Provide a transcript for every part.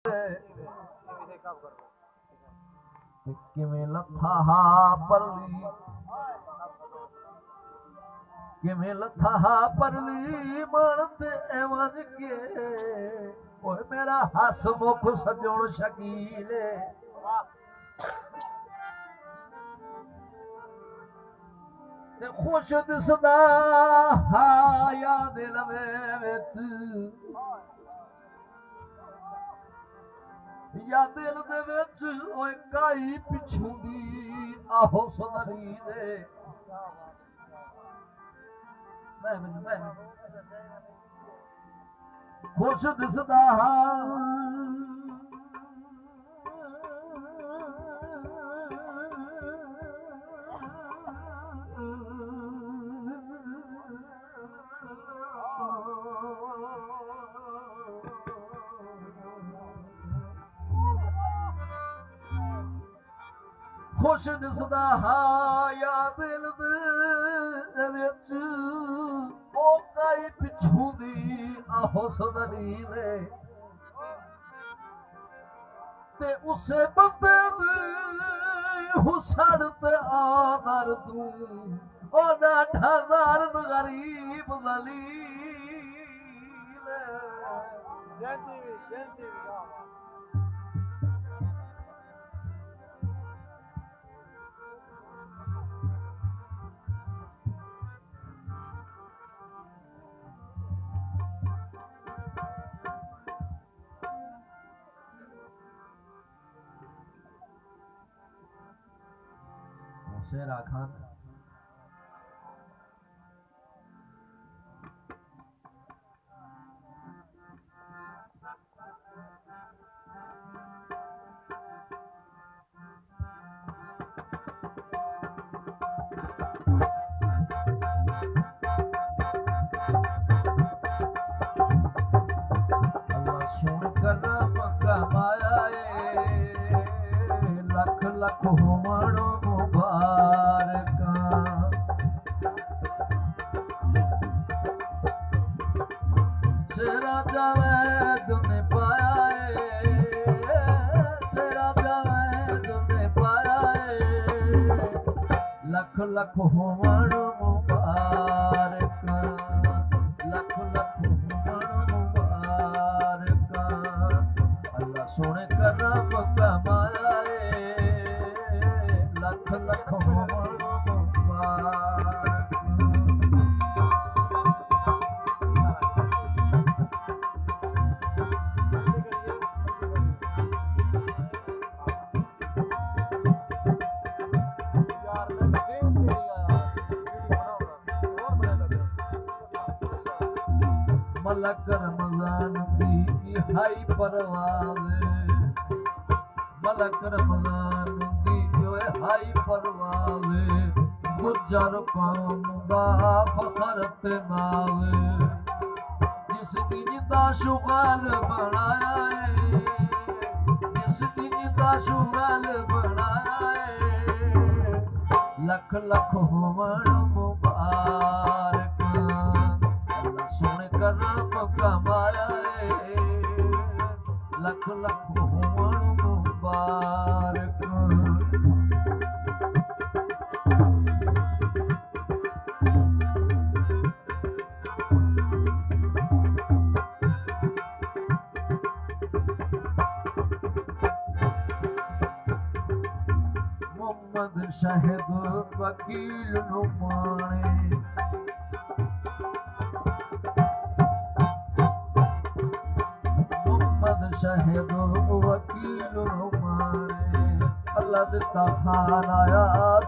किवें लथा परली किवें लथा परली मन ते एवज के ओए मेरा हसमुख सजण शकीले ते खुश दिसदा हाया दिल दे विच या दिल दे विच ओए काई पिछू दी आहो सुनरी दे खुश दिसदा खुश दिसदा हाया दिल दे विच ओ काई पिछू दी आहो सुनरी ने ते उसे बंदे दी हुसन ते आदर तू ओ डाठा दर्द गरीब जलील शेर आखां अल्लाह सुन करम कमाया लख लख होवण सेरा जावेद ने पाया सेरा जावेद ने पाया लख लख होवण मुबारक लख लख होवण मुबारक अल्लाह सोने करम कमाया लख लख होवण मुबारक मलक रमजान दी हाई परवाज़ मलक रमजान दी हाई परवाज़ गुजर कौम दा फखर ते नाज़ जिस इंज दा शुगल बनाया जिस इंज दा शुगल बनाया लख लख होवण मुबारक अल्लाह सोने करम कमाया लख लख होवण मुबारक मोहम्मद शाहिद वकील नु माणे मोहम्मद शाहिद वकील नु माणे अल्लाह दिता खान आया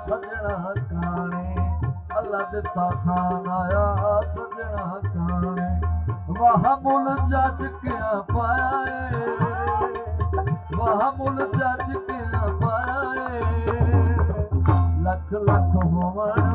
सजना काने अल्लाह दिता खान आया सजना काने वाह मुल जज क्या पाया वाह मुल जज क्या पाया लख लख होवण